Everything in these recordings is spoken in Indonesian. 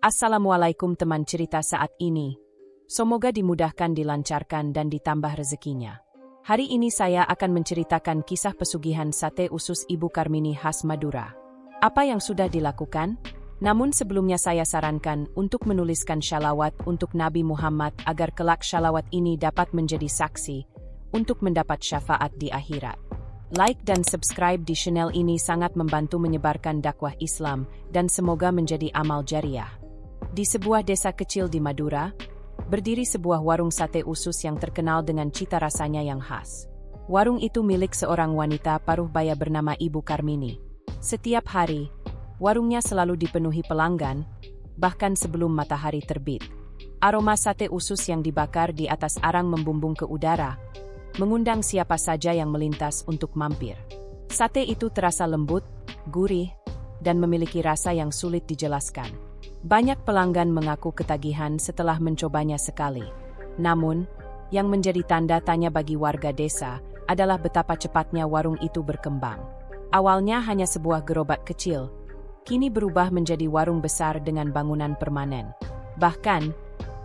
Assalamualaikum teman cerita saat ini. Semoga dimudahkan, dilancarkan, dan ditambah rezekinya. Hari ini saya akan menceritakan kisah pesugihan sate usus Ibu Karmini khas Madura. Apa yang sudah dilakukan? Namun sebelumnya saya sarankan untuk menuliskan shalawat untuk Nabi Muhammad agar kelak shalawat ini dapat menjadi saksi untuk mendapat syafaat di akhirat. Like dan subscribe di channel ini sangat membantu menyebarkan dakwah Islam dan semoga menjadi amal jariah. Di sebuah desa kecil di Madura, berdiri sebuah warung sate usus yang terkenal dengan cita rasanya yang khas. Warung itu milik seorang wanita paruh baya bernama Ibu Karmini. Setiap hari, warungnya selalu dipenuhi pelanggan, bahkan sebelum matahari terbit. Aroma sate usus yang dibakar di atas arang membumbung ke udara, mengundang siapa saja yang melintas untuk mampir. Sate itu terasa lembut, gurih, dan memiliki rasa yang sulit dijelaskan. Banyak pelanggan mengaku ketagihan setelah mencobanya sekali. Namun, yang menjadi tanda tanya bagi warga desa adalah betapa cepatnya warung itu berkembang. Awalnya hanya sebuah gerobak kecil, kini berubah menjadi warung besar dengan bangunan permanen. Bahkan,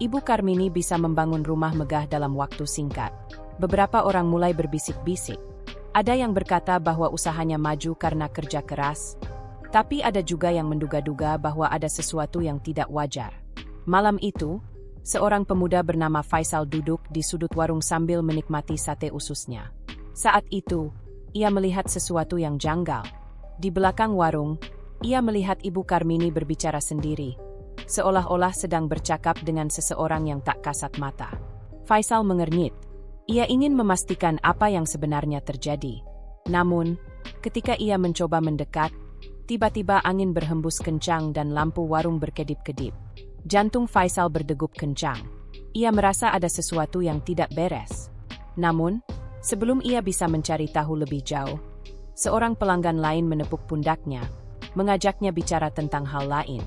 Ibu Karmini bisa membangun rumah megah dalam waktu singkat. Beberapa orang mulai berbisik-bisik. Ada yang berkata bahwa usahanya maju karena kerja keras, tapi ada juga yang menduga-duga bahwa ada sesuatu yang tidak wajar. Malam itu, seorang pemuda bernama Faisal duduk di sudut warung sambil menikmati sate ususnya. Saat itu, ia melihat sesuatu yang janggal. Di belakang warung, ia melihat Ibu Karmini berbicara sendiri, seolah-olah sedang bercakap dengan seseorang yang tak kasat mata. Faisal mengernyit. Ia ingin memastikan apa yang sebenarnya terjadi. Namun, ketika ia mencoba mendekat, tiba-tiba angin berhembus kencang dan lampu warung berkedip-kedip. Jantung Faisal berdegup kencang. Ia merasa ada sesuatu yang tidak beres. Namun, sebelum ia bisa mencari tahu lebih jauh, seorang pelanggan lain menepuk pundaknya, mengajaknya bicara tentang hal lain.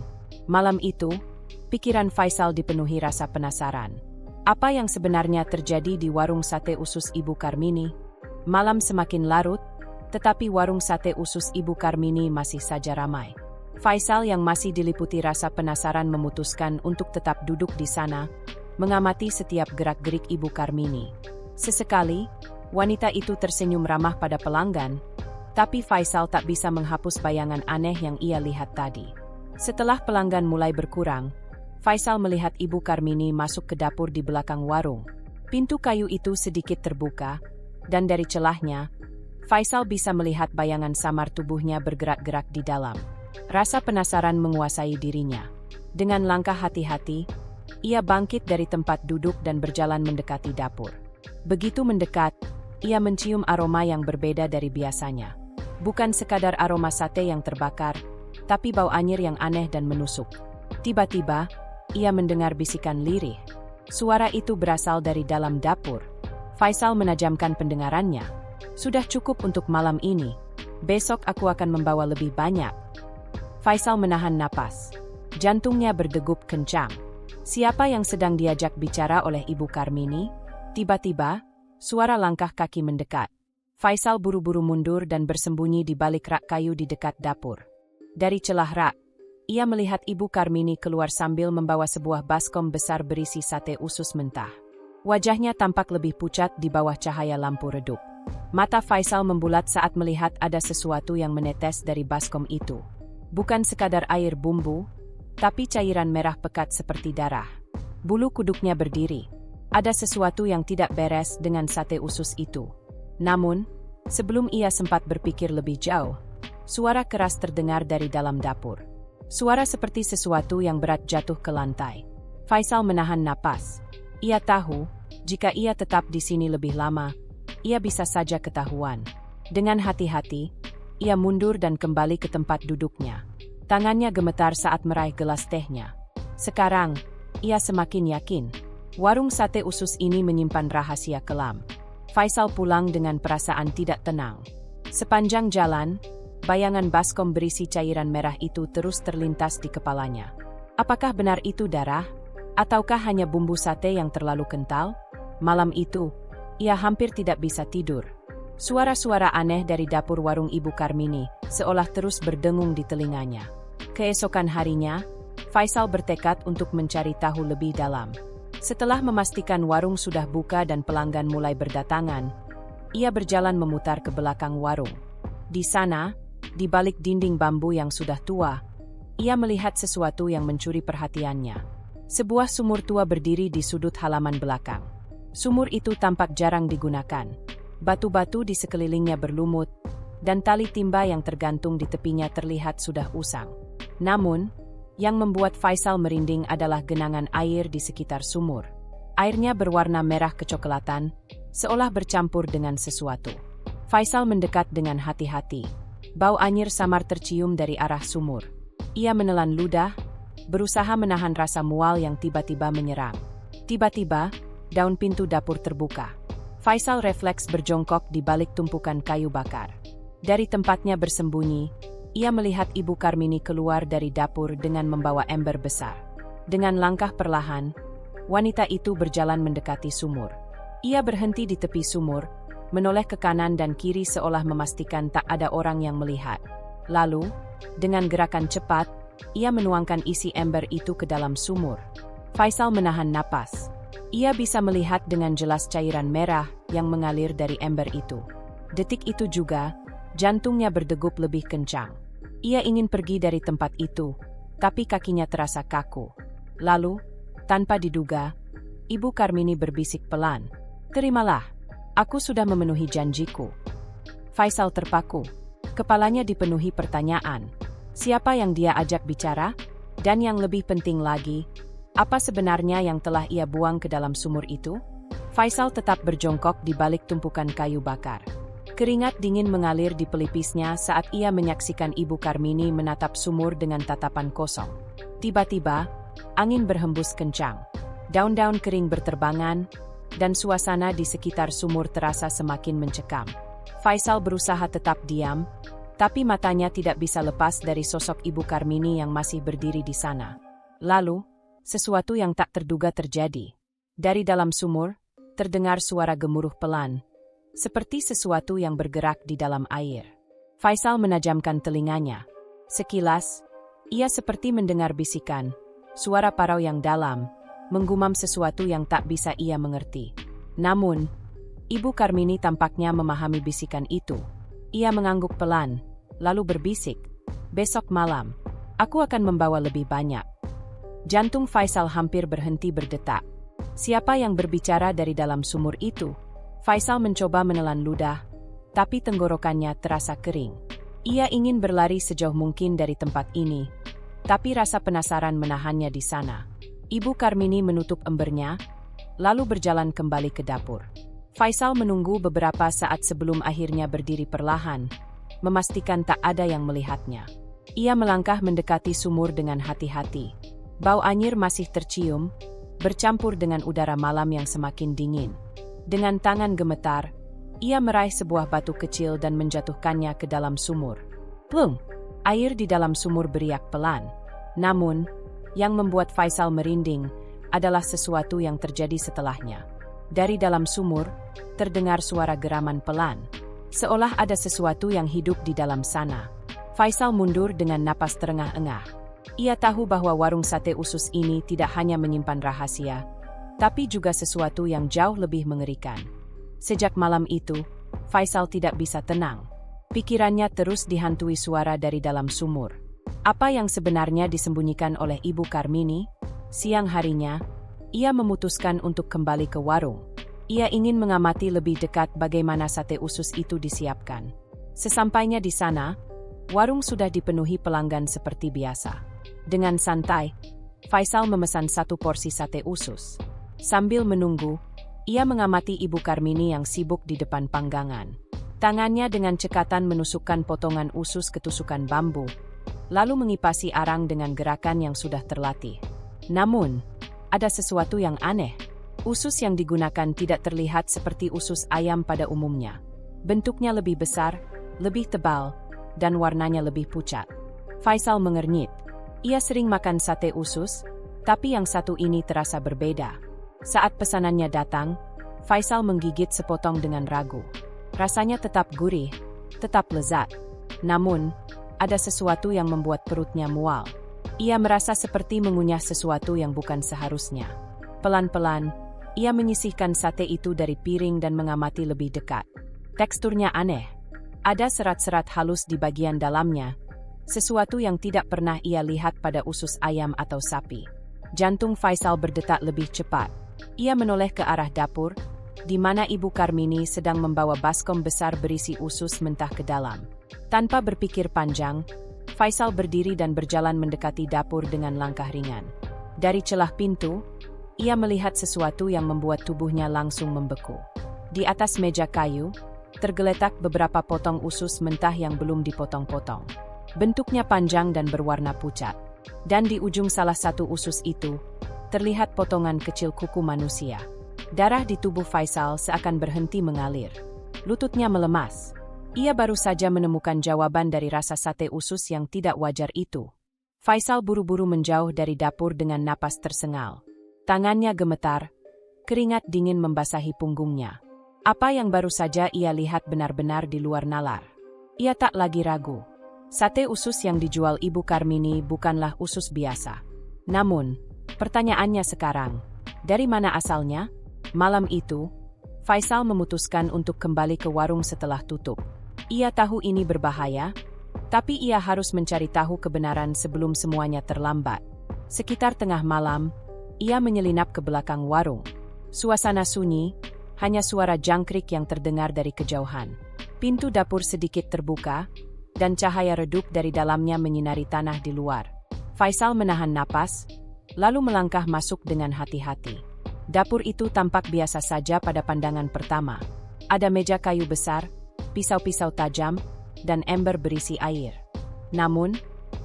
Malam itu, pikiran Faisal dipenuhi rasa penasaran. Apa yang sebenarnya terjadi di warung sate usus Ibu Karmini? Malam semakin larut, tetapi warung sate usus Ibu Karmini masih saja ramai. Faisal yang masih diliputi rasa penasaran memutuskan untuk tetap duduk di sana, mengamati setiap gerak-gerik Ibu Karmini. Sesekali, wanita itu tersenyum ramah pada pelanggan, tapi Faisal tak bisa menghapus bayangan aneh yang ia lihat tadi. Setelah pelanggan mulai berkurang, Faisal melihat Ibu Karmini masuk ke dapur di belakang warung. Pintu kayu itu sedikit terbuka, dan dari celahnya, Faisal bisa melihat bayangan samar tubuhnya bergerak-gerak di dalam. Rasa penasaran menguasai dirinya. Dengan langkah hati-hati, ia bangkit dari tempat duduk dan berjalan mendekati dapur. Begitu mendekat, ia mencium aroma yang berbeda dari biasanya. Bukan sekadar aroma sate yang terbakar, tapi bau anyir yang aneh dan menusuk. Tiba-tiba, ia mendengar bisikan lirih. Suara itu berasal dari dalam dapur. Faisal menajamkan pendengarannya. Sudah cukup untuk malam ini. Besok aku akan membawa lebih banyak. Faisal menahan napas. Jantungnya berdegup kencang. Siapa yang sedang diajak bicara oleh Ibu Karmini? Tiba-tiba, suara langkah kaki mendekat. Faisal buru-buru mundur dan bersembunyi di balik rak kayu di dekat dapur. Dari celah rak, ia melihat Ibu Karmini keluar sambil membawa sebuah baskom besar berisi sate usus mentah. Wajahnya tampak lebih pucat di bawah cahaya lampu redup. Mata Faisal membulat saat melihat ada sesuatu yang menetes dari baskom itu. Bukan sekadar air bumbu, tapi cairan merah pekat seperti darah. Bulu kuduknya berdiri. Ada sesuatu yang tidak beres dengan sate usus itu. Namun, sebelum ia sempat berpikir lebih jauh, suara keras terdengar dari dalam dapur. Suara seperti sesuatu yang berat jatuh ke lantai. Faisal menahan napas. Ia tahu, jika ia tetap di sini lebih lama, ia bisa saja ketahuan. Dengan hati-hati, ia mundur dan kembali ke tempat duduknya. Tangannya gemetar saat meraih gelas tehnya. Sekarang, ia semakin yakin. Warung sate usus ini menyimpan rahasia kelam. Faisal pulang dengan perasaan tidak tenang. Sepanjang jalan, bayangan baskom berisi cairan merah itu terus terlintas di kepalanya. Apakah benar itu darah? Ataukah hanya bumbu sate yang terlalu kental? Malam itu, ia hampir tidak bisa tidur. Suara-suara aneh dari dapur warung Ibu Karmini seolah terus berdengung di telinganya. Keesokan harinya, Faisal bertekad untuk mencari tahu lebih dalam. Setelah memastikan warung sudah buka dan pelanggan mulai berdatangan, ia berjalan memutar ke belakang warung. Di sana, di balik dinding bambu yang sudah tua, ia melihat sesuatu yang mencuri perhatiannya. Sebuah sumur tua berdiri di sudut halaman belakang. Sumur itu tampak jarang digunakan. Batu-batu di sekelilingnya berlumut, dan tali timba yang tergantung di tepinya terlihat sudah usang. Namun, yang membuat Faisal merinding adalah genangan air di sekitar sumur. Airnya berwarna merah kecoklatan, seolah bercampur dengan sesuatu. Faisal mendekat dengan hati-hati. Bau anyir samar tercium dari arah sumur. Ia menelan ludah, berusaha menahan rasa mual yang tiba-tiba menyerang. Tiba-tiba, daun pintu dapur terbuka. Faisal refleks berjongkok di balik tumpukan kayu bakar. Dari tempatnya bersembunyi, ia melihat Ibu Karmini keluar dari dapur dengan membawa ember besar. Dengan langkah perlahan, wanita itu berjalan mendekati sumur. Ia berhenti di tepi sumur, menoleh ke kanan dan kiri seolah memastikan tak ada orang yang melihat. Lalu, dengan gerakan cepat, ia menuangkan isi ember itu ke dalam sumur. Faisal menahan napas. Ia bisa melihat dengan jelas cairan merah yang mengalir dari ember itu. Detik itu juga, jantungnya berdegup lebih kencang. Ia ingin pergi dari tempat itu, tapi kakinya terasa kaku. Lalu, tanpa diduga, Ibu Karmini berbisik pelan, "Terimalah, aku sudah memenuhi janjiku." Faisal terpaku. Kepalanya dipenuhi pertanyaan. Siapa yang dia ajak bicara? Dan yang lebih penting lagi, apa sebenarnya yang telah ia buang ke dalam sumur itu? Faisal tetap berjongkok di balik tumpukan kayu bakar. Keringat dingin mengalir di pelipisnya saat ia menyaksikan Ibu Karmini menatap sumur dengan tatapan kosong. Tiba-tiba, angin berhembus kencang. Daun-daun kering berterbangan, dan suasana di sekitar sumur terasa semakin mencekam. Faisal berusaha tetap diam, tapi matanya tidak bisa lepas dari sosok Ibu Karmini yang masih berdiri di sana. Lalu, sesuatu yang tak terduga terjadi. Dari dalam sumur, terdengar suara gemuruh pelan, seperti sesuatu yang bergerak di dalam air. Faisal menajamkan telinganya. Sekilas, ia seperti mendengar bisikan, suara parau yang dalam, menggumam sesuatu yang tak bisa ia mengerti. Namun, Ibu Karmini tampaknya memahami bisikan itu. Ia mengangguk pelan, lalu berbisik, "Besok malam, aku akan membawa lebih banyak." Jantung Faisal hampir berhenti berdetak. Siapa yang berbicara dari dalam sumur itu? Faisal mencoba menelan ludah, tapi tenggorokannya terasa kering. Ia ingin berlari sejauh mungkin dari tempat ini, tapi rasa penasaran menahannya di sana. Ibu Karmini menutup embernya, lalu berjalan kembali ke dapur. Faisal menunggu beberapa saat sebelum akhirnya berdiri perlahan, memastikan tak ada yang melihatnya. Ia melangkah mendekati sumur dengan hati-hati. Bau anyir masih tercium, bercampur dengan udara malam yang semakin dingin. Dengan tangan gemetar, ia meraih sebuah batu kecil dan menjatuhkannya ke dalam sumur. Plung! Air di dalam sumur beriak pelan. Namun, yang membuat Faisal merinding adalah sesuatu yang terjadi setelahnya. Dari dalam sumur, terdengar suara geraman pelan, seolah ada sesuatu yang hidup di dalam sana. Faisal mundur dengan napas terengah-engah. Ia tahu bahwa warung sate usus ini tidak hanya menyimpan rahasia, tapi juga sesuatu yang jauh lebih mengerikan. Sejak malam itu, Faisal tidak bisa tenang. Pikirannya terus dihantui suara dari dalam sumur. Apa yang sebenarnya disembunyikan oleh Ibu Karmini? Siang harinya, ia memutuskan untuk kembali ke warung. Ia ingin mengamati lebih dekat bagaimana sate usus itu disiapkan. Sesampainya di sana, warung sudah dipenuhi pelanggan seperti biasa. Dengan santai, Faisal memesan 1 porsi sate usus. Sambil menunggu, ia mengamati Ibu Karmini yang sibuk di depan panggangan. Tangannya dengan cekatan menusukkan potongan usus ke tusukan bambu, lalu mengipasi arang dengan gerakan yang sudah terlatih. Namun, ada sesuatu yang aneh. Usus yang digunakan tidak terlihat seperti usus ayam pada umumnya. Bentuknya lebih besar, lebih tebal, dan warnanya lebih pucat. Faisal mengernyit. Ia sering makan sate usus, tapi yang satu ini terasa berbeda. Saat pesanannya datang, Faisal menggigit sepotong dengan ragu. Rasanya tetap gurih, tetap lezat. Namun, ada sesuatu yang membuat perutnya mual. Ia merasa seperti mengunyah sesuatu yang bukan seharusnya. Pelan-pelan, ia menyisihkan sate itu dari piring dan mengamati lebih dekat. Teksturnya aneh. Ada serat-serat halus di bagian dalamnya, sesuatu yang tidak pernah ia lihat pada usus ayam atau sapi. Jantung Faisal berdetak lebih cepat. Ia menoleh ke arah dapur, di mana Ibu Karmini sedang membawa baskom besar berisi usus mentah ke dalam. Tanpa berpikir panjang, Faisal berdiri dan berjalan mendekati dapur dengan langkah ringan. Dari celah pintu, ia melihat sesuatu yang membuat tubuhnya langsung membeku. Di atas meja kayu, tergeletak beberapa potong usus mentah yang belum dipotong-potong. Bentuknya panjang dan berwarna pucat. Dan di ujung salah satu usus itu, terlihat potongan kecil kuku manusia. Darah di tubuh Faisal seakan berhenti mengalir. Lututnya melemas. Ia baru saja menemukan jawaban dari rasa sate usus yang tidak wajar itu. Faisal buru-buru menjauh dari dapur dengan napas tersengal. Tangannya gemetar, keringat dingin membasahi punggungnya. Apa yang baru saja ia lihat benar-benar di luar nalar. Ia tak lagi ragu. Sate usus yang dijual Ibu Karmini bukanlah usus biasa. Namun, pertanyaannya sekarang, dari mana asalnya? Malam itu, Faisal memutuskan untuk kembali ke warung setelah tutup. Ia tahu ini berbahaya, tapi ia harus mencari tahu kebenaran sebelum semuanya terlambat. Sekitar tengah malam, ia menyelinap ke belakang warung. Suasana sunyi, hanya suara jangkrik yang terdengar dari kejauhan. Pintu dapur sedikit terbuka, dan cahaya redup dari dalamnya menyinari tanah di luar. Faisal menahan napas, lalu melangkah masuk dengan hati-hati. Dapur itu tampak biasa saja pada pandangan pertama. Ada meja kayu besar, pisau-pisau tajam, dan ember berisi air. Namun,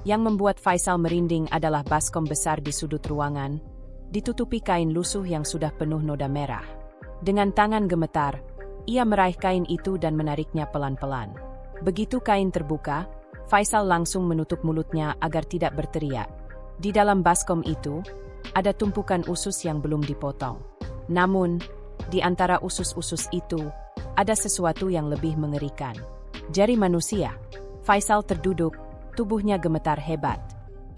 yang membuat Faisal merinding adalah baskom besar di sudut ruangan, ditutupi kain lusuh yang sudah penuh noda merah. Dengan tangan gemetar, ia meraih kain itu dan menariknya pelan-pelan. Begitu kain terbuka, Faisal langsung menutup mulutnya agar tidak berteriak. Di dalam baskom itu, ada tumpukan usus yang belum dipotong. Namun, di antara usus-usus itu, ada sesuatu yang lebih mengerikan. Jari manusia. Faisal terduduk, tubuhnya gemetar hebat.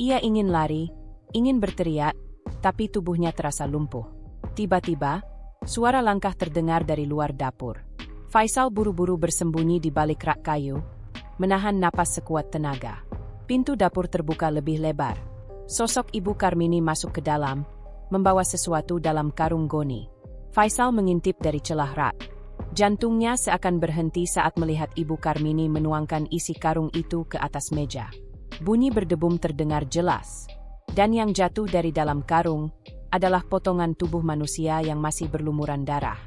Ia ingin lari, ingin berteriak, tapi tubuhnya terasa lumpuh. Tiba-tiba, suara langkah terdengar dari luar dapur. Faisal buru-buru bersembunyi di balik rak kayu, menahan napas sekuat tenaga. Pintu dapur terbuka lebih lebar. Sosok Ibu Karmini masuk ke dalam, membawa sesuatu dalam karung goni. Faisal mengintip dari celah rak. Jantungnya seakan berhenti saat melihat Ibu Karmini menuangkan isi karung itu ke atas meja. Bunyi berdebum terdengar jelas. Dan yang jatuh dari dalam karung adalah potongan tubuh manusia yang masih berlumuran darah.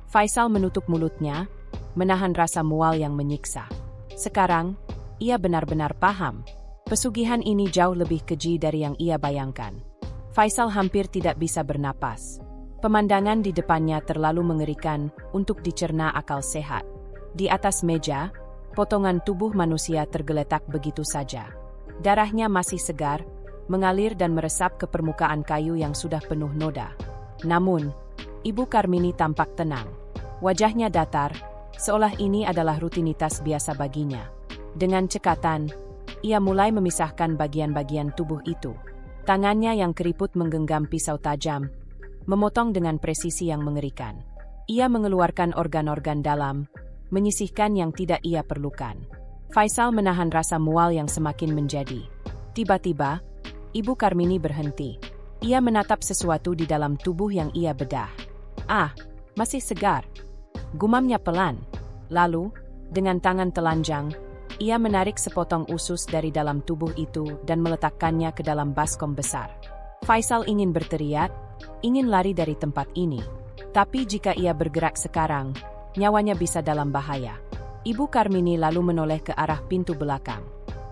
Faisal menutup mulutnya, menahan rasa mual yang menyiksa. Sekarang, ia benar-benar paham. Pesugihan ini jauh lebih keji dari yang ia bayangkan. Faisal hampir tidak bisa bernapas. Pemandangan di depannya terlalu mengerikan untuk dicerna akal sehat. Di atas meja, potongan tubuh manusia tergeletak begitu saja. Darahnya masih segar, mengalir dan meresap ke permukaan kayu yang sudah penuh noda. Namun, Ibu Karmini tampak tenang. Wajahnya datar, seolah ini adalah rutinitas biasa baginya. Dengan cekatan, ia mulai memisahkan bagian-bagian tubuh itu. Tangannya yang keriput menggenggam pisau tajam, memotong dengan presisi yang mengerikan. Ia mengeluarkan organ-organ dalam, menyisihkan yang tidak ia perlukan. Faisal menahan rasa mual yang semakin menjadi. Tiba-tiba, Ibu Karmini berhenti. Ia menatap sesuatu di dalam tubuh yang ia bedah. Ah, masih segar. Gumamnya pelan. Lalu, dengan tangan telanjang, ia menarik sepotong usus dari dalam tubuh itu dan meletakkannya ke dalam baskom besar. Faisal ingin berteriak, ingin lari dari tempat ini. Tapi jika ia bergerak sekarang, nyawanya bisa dalam bahaya. Ibu Karmini lalu menoleh ke arah pintu belakang.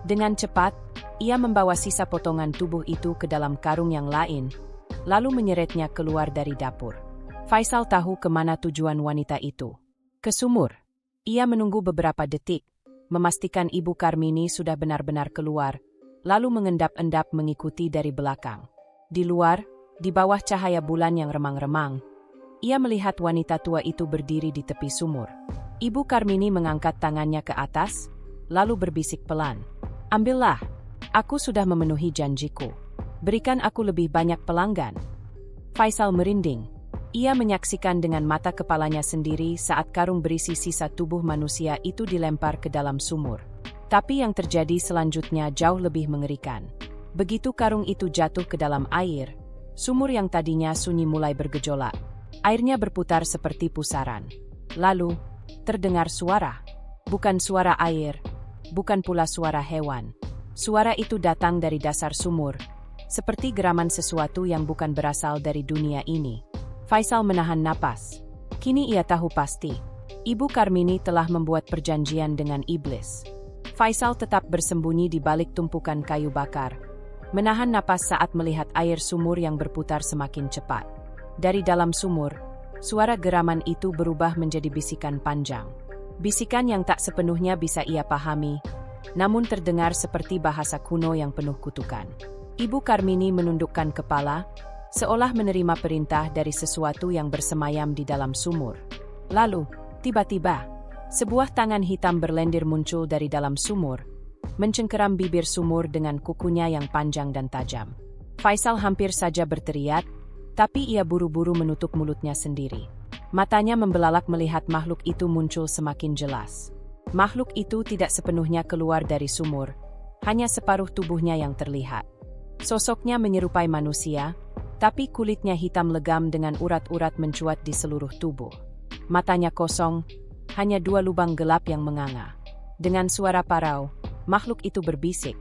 Dengan cepat, ia membawa sisa potongan tubuh itu ke dalam karung yang lain, lalu menyeretnya keluar dari dapur. Faisal tahu kemana tujuan wanita itu. Ke sumur. Ia menunggu beberapa detik, memastikan Ibu Karmini sudah benar-benar keluar, lalu mengendap-endap mengikuti dari belakang. Di luar, di bawah cahaya bulan yang remang-remang, ia melihat wanita tua itu berdiri di tepi sumur. Ibu Karmini mengangkat tangannya ke atas, lalu berbisik pelan. "Ambillah, aku sudah memenuhi janjiku." Berikan aku lebih banyak pelanggan. Faisal merinding. Ia menyaksikan dengan mata kepalanya sendiri saat karung berisi sisa tubuh manusia itu dilempar ke dalam sumur. Tapi yang terjadi selanjutnya jauh lebih mengerikan. Begitu karung itu jatuh ke dalam air, sumur yang tadinya sunyi mulai bergejolak. Airnya berputar seperti pusaran. Lalu, terdengar suara. Bukan suara air, bukan pula suara hewan. Suara itu datang dari dasar sumur, seperti geraman sesuatu yang bukan berasal dari dunia ini. Faisal menahan napas. Kini ia tahu pasti, Ibu Karmini telah membuat perjanjian dengan iblis. Faisal tetap bersembunyi di balik tumpukan kayu bakar, menahan napas saat melihat air sumur yang berputar semakin cepat. Dari dalam sumur, suara geraman itu berubah menjadi bisikan panjang. Bisikan yang tak sepenuhnya bisa ia pahami, namun terdengar seperti bahasa kuno yang penuh kutukan. Ibu Karmini menundukkan kepala, seolah menerima perintah dari sesuatu yang bersemayam di dalam sumur. Lalu, tiba-tiba, sebuah tangan hitam berlendir muncul dari dalam sumur, mencengkeram bibir sumur dengan kukunya yang panjang dan tajam. Faisal hampir saja berteriak, tapi ia buru-buru menutup mulutnya sendiri. Matanya membelalak melihat makhluk itu muncul semakin jelas. Makhluk itu tidak sepenuhnya keluar dari sumur, hanya separuh tubuhnya yang terlihat. Sosoknya menyerupai manusia, tapi kulitnya hitam legam dengan urat-urat mencuat di seluruh tubuh. Matanya kosong, hanya 2 lubang gelap yang menganga. Dengan suara parau, makhluk itu berbisik.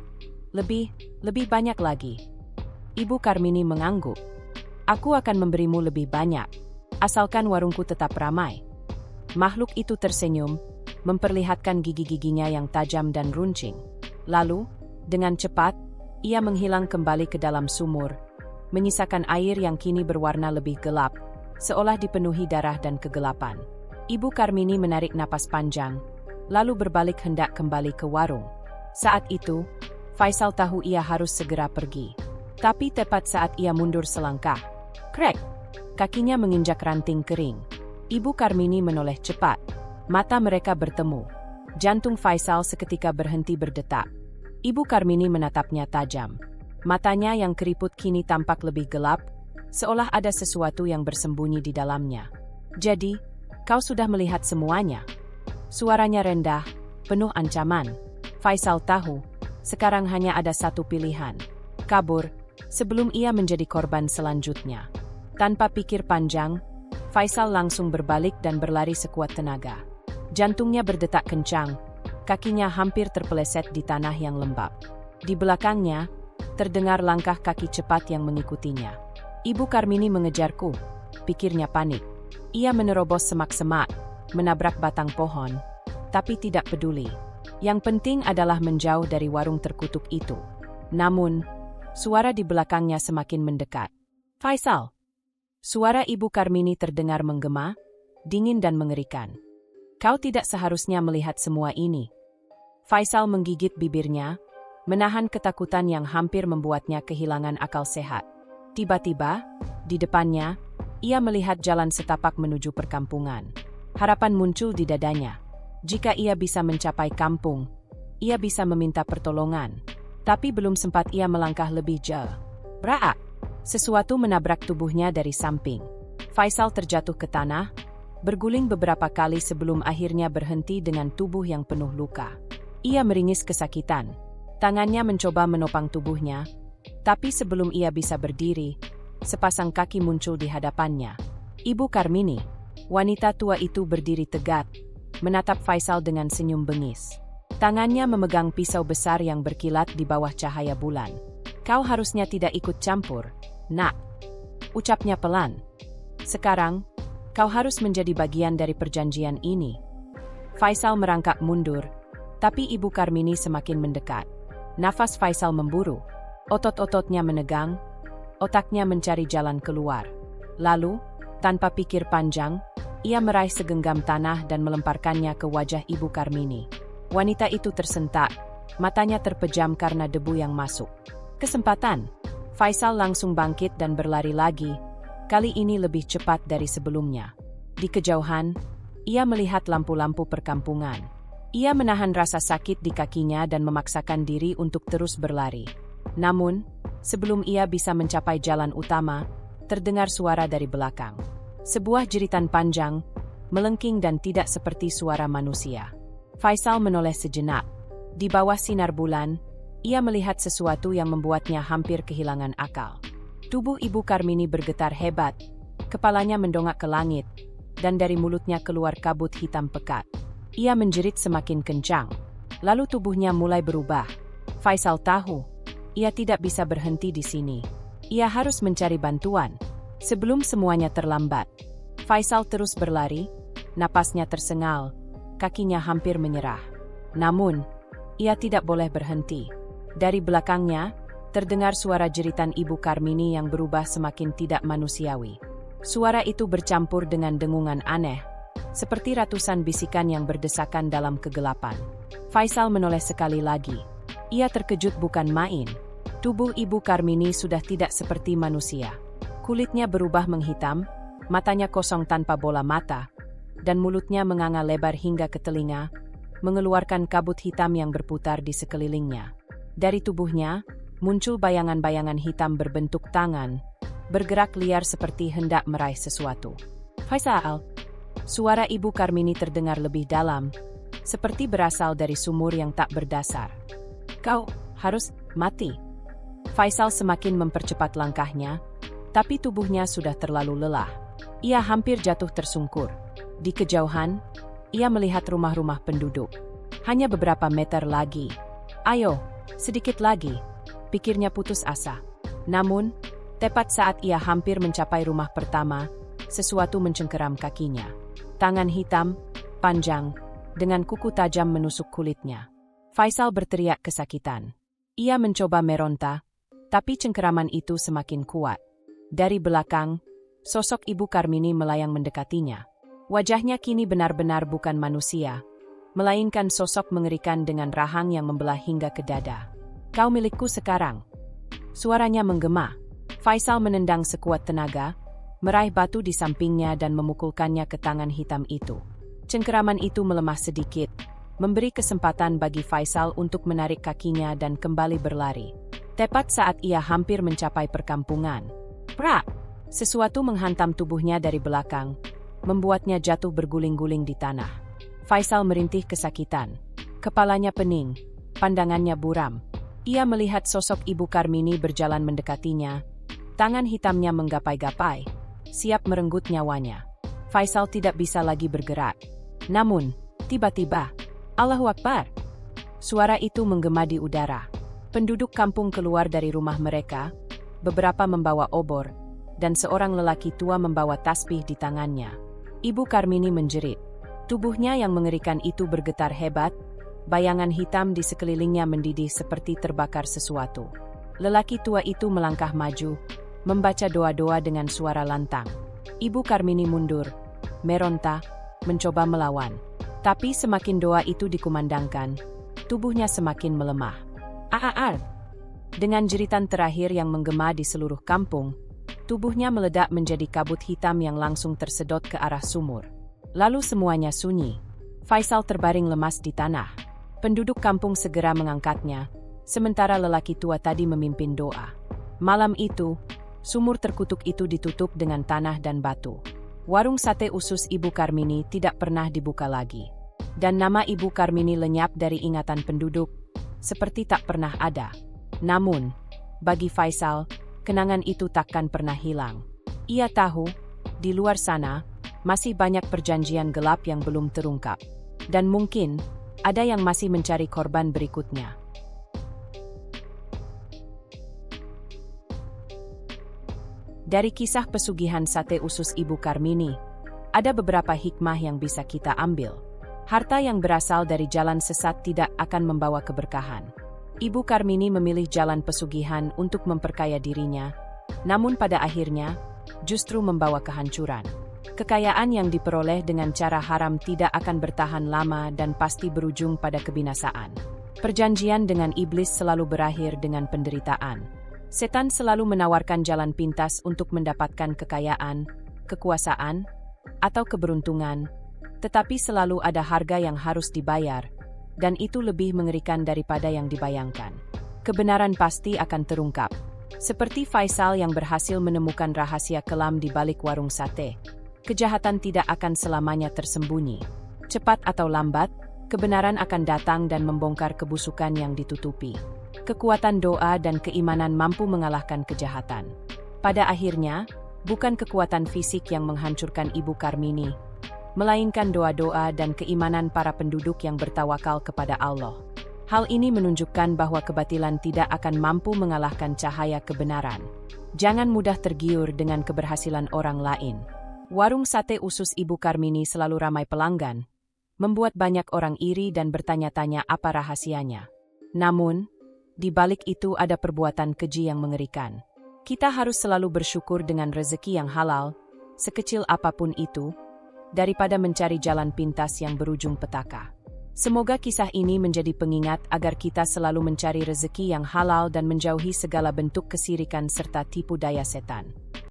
Lebih banyak lagi. Ibu Karmini mengangguk. Aku akan memberimu lebih banyak, asalkan warungku tetap ramai. Makhluk itu tersenyum, memperlihatkan gigi-giginya yang tajam dan runcing. Lalu, dengan cepat, ia menghilang kembali ke dalam sumur, menyisakan air yang kini berwarna lebih gelap, seolah dipenuhi darah dan kegelapan. Ibu Karmini menarik napas panjang, lalu berbalik hendak kembali ke warung. Saat itu, Faisal tahu ia harus segera pergi. Tapi tepat saat ia mundur selangkah, krek! Kakinya menginjak ranting kering. Ibu Karmini menoleh cepat. Mata mereka bertemu. Jantung Faisal seketika berhenti berdetak. Ibu Karmini menatapnya tajam. Matanya yang keriput kini tampak lebih gelap, seolah ada sesuatu yang bersembunyi di dalamnya. Jadi, kau sudah melihat semuanya? Suaranya rendah, penuh ancaman. Faisal tahu, sekarang hanya ada satu pilihan. Kabur, sebelum ia menjadi korban selanjutnya. Tanpa pikir panjang, Faisal langsung berbalik dan berlari sekuat tenaga. Jantungnya berdetak kencang, kakinya hampir terpeleset di tanah yang lembab. Di belakangnya, terdengar langkah kaki cepat yang mengikutinya. Ibu Karmini mengejarku, pikirnya panik. Ia menerobos semak-semak, menabrak batang pohon, tapi tidak peduli. Yang penting adalah menjauh dari warung terkutuk itu. Namun, suara di belakangnya semakin mendekat. Faisal! Suara Ibu Karmini terdengar menggema, dingin dan mengerikan. Kau tidak seharusnya melihat semua ini. Faisal menggigit bibirnya, menahan ketakutan yang hampir membuatnya kehilangan akal sehat. Tiba-tiba, di depannya, ia melihat jalan setapak menuju perkampungan. Harapan muncul di dadanya. Jika ia bisa mencapai kampung, ia bisa meminta pertolongan. Tapi belum sempat ia melangkah lebih jauh. Brak! Sesuatu menabrak tubuhnya dari samping. Faisal terjatuh ke tanah, berguling beberapa kali sebelum akhirnya berhenti dengan tubuh yang penuh luka. Ia meringis kesakitan. Tangannya mencoba menopang tubuhnya, tapi sebelum ia bisa berdiri, sepasang kaki muncul di hadapannya. Ibu Karmini, wanita tua itu berdiri tegak, menatap Faisal dengan senyum bengis. Tangannya memegang pisau besar yang berkilat di bawah cahaya bulan. Kau harusnya tidak ikut campur, nak. Ucapnya pelan. Sekarang, kau harus menjadi bagian dari perjanjian ini. Faisal merangkak mundur, tapi Ibu Karmini semakin mendekat. Nafas Faisal memburu. Otot-ototnya menegang, otaknya mencari jalan keluar. Lalu, tanpa pikir panjang, ia meraih segenggam tanah dan melemparkannya ke wajah Ibu Karmini. Wanita itu tersentak, matanya terpejam karena debu yang masuk. Kesempatan. Faisal langsung bangkit dan berlari lagi, kali ini lebih cepat dari sebelumnya. Di kejauhan, ia melihat lampu-lampu perkampungan. Ia menahan rasa sakit di kakinya dan memaksakan diri untuk terus berlari. Namun, Sebelum ia bisa mencapai jalan utama, terdengar suara dari belakang. Sebuah jeritan panjang, melengking dan tidak seperti suara manusia. Faisal menoleh sejenak. Di bawah sinar bulan, ia melihat sesuatu yang membuatnya hampir kehilangan akal. Tubuh Ibu Karmini bergetar hebat, kepalanya mendongak ke langit, dan dari mulutnya keluar kabut hitam pekat. Ia menjerit semakin kencang, lalu tubuhnya mulai berubah. Faisal tahu, ia tidak bisa berhenti di sini. Ia harus mencari bantuan, sebelum semuanya terlambat. Faisal terus berlari, napasnya tersengal, kakinya hampir menyerah. Namun, ia tidak boleh berhenti. Dari belakangnya, terdengar suara jeritan Ibu Karmini yang berubah semakin tidak manusiawi. Suara itu bercampur dengan dengungan aneh, seperti ratusan bisikan yang berdesakan dalam kegelapan. Faisal menoleh sekali lagi. Ia terkejut bukan main. Tubuh Ibu Karmini sudah tidak seperti manusia. Kulitnya berubah menghitam, matanya kosong tanpa bola mata, dan mulutnya menganga lebar hingga ke telinga, mengeluarkan kabut hitam yang berputar di sekelilingnya. Dari tubuhnya, muncul bayangan-bayangan hitam berbentuk tangan, bergerak liar seperti hendak meraih sesuatu. Faisal! Suara Ibu Karmini terdengar lebih dalam, seperti berasal dari sumur yang tak berdasar. Kau harus mati. Faisal semakin mempercepat langkahnya, tapi tubuhnya sudah terlalu lelah. Ia hampir jatuh tersungkur. Di kejauhan, ia melihat rumah-rumah penduduk. Hanya beberapa meter lagi. Ayo, sedikit lagi, pikirnya putus asa. Namun, tepat saat ia hampir mencapai rumah pertama, sesuatu mencengkeram kakinya. Tangan hitam, panjang, dengan kuku tajam menusuk kulitnya. Faisal berteriak kesakitan. Ia mencoba meronta, tapi cengkeraman itu semakin kuat. Dari belakang, sosok Ibu Karmini melayang mendekatinya. Wajahnya kini benar-benar bukan manusia, melainkan sosok mengerikan dengan rahang yang membelah hingga ke dada. Kau milikku sekarang. Suaranya menggema. Faisal menendang sekuat tenaga, meraih batu di sampingnya dan memukulkannya ke tangan hitam itu. Cengkeraman itu melemah sedikit, memberi kesempatan bagi Faisal untuk menarik kakinya dan kembali berlari. Tepat saat ia hampir mencapai perkampungan, prak! Sesuatu menghantam tubuhnya dari belakang, membuatnya jatuh berguling-guling di tanah. Faisal merintih kesakitan. Kepalanya pening, pandangannya buram. Ia melihat sosok Ibu Karmini berjalan mendekatinya. Tangan hitamnya menggapai-gapai, siap merenggut nyawanya. Faisal tidak bisa lagi bergerak. Namun, tiba-tiba, Allahu Akbar! Suara itu menggema di udara. Penduduk kampung keluar dari rumah mereka, beberapa membawa obor, dan seorang lelaki tua membawa tasbih di tangannya. Ibu Karmini menjerit. Tubuhnya yang mengerikan itu bergetar hebat, bayangan hitam di sekelilingnya mendidih seperti terbakar sesuatu. Lelaki tua itu melangkah maju, membaca doa-doa dengan suara lantang. Ibu Karmini mundur, meronta, mencoba melawan. Tapi semakin doa itu dikumandangkan, tubuhnya semakin melemah. Aaar! Dengan jeritan terakhir yang menggema di seluruh kampung, tubuhnya meledak menjadi kabut hitam yang langsung tersedot ke arah sumur. Lalu semuanya sunyi. Faisal terbaring lemas di tanah. Penduduk kampung segera mengangkatnya, sementara lelaki tua tadi memimpin doa. Malam itu, sumur terkutuk itu ditutup dengan tanah dan batu. Warung sate usus Ibu Karmini tidak pernah dibuka lagi. Dan nama Ibu Karmini lenyap dari ingatan penduduk, seperti tak pernah ada. Namun, bagi Faisal, kenangan itu takkan pernah hilang. Ia tahu, di luar sana, masih banyak perjanjian gelap yang belum terungkap. Dan mungkin, ada yang masih mencari korban berikutnya. Dari kisah pesugihan sate usus Ibu Karmini, ada beberapa hikmah yang bisa kita ambil. Harta yang berasal dari jalan sesat tidak akan membawa keberkahan. Ibu Karmini memilih jalan pesugihan untuk memperkaya dirinya, namun pada akhirnya, justru membawa kehancuran. Kekayaan yang diperoleh dengan cara haram tidak akan bertahan lama dan pasti berujung pada kebinasaan. Perjanjian dengan iblis selalu berakhir dengan penderitaan. Setan selalu menawarkan jalan pintas untuk mendapatkan kekayaan, kekuasaan, atau keberuntungan, tetapi selalu ada harga yang harus dibayar, dan itu lebih mengerikan daripada yang dibayangkan. Kebenaran pasti akan terungkap. Seperti Faisal yang berhasil menemukan rahasia kelam di balik warung sate, kejahatan tidak akan selamanya tersembunyi. Cepat atau lambat, kebenaran akan datang dan membongkar kebusukan yang ditutupi. Kekuatan doa dan keimanan mampu mengalahkan kejahatan. Pada akhirnya, bukan kekuatan fisik yang menghancurkan Ibu Karmini, melainkan doa-doa dan keimanan para penduduk yang bertawakal kepada Allah. Hal ini menunjukkan bahwa kebatilan tidak akan mampu mengalahkan cahaya kebenaran. Jangan mudah tergiur dengan keberhasilan orang lain. Warung sate usus Ibu Karmini selalu ramai pelanggan, membuat banyak orang iri dan bertanya-tanya apa rahasianya. Namun, di balik itu ada perbuatan keji yang mengerikan. Kita harus selalu bersyukur dengan rezeki yang halal, sekecil apapun itu, daripada mencari jalan pintas yang berujung petaka. Semoga kisah ini menjadi pengingat agar kita selalu mencari rezeki yang halal dan menjauhi segala bentuk kesirikan serta tipu daya setan.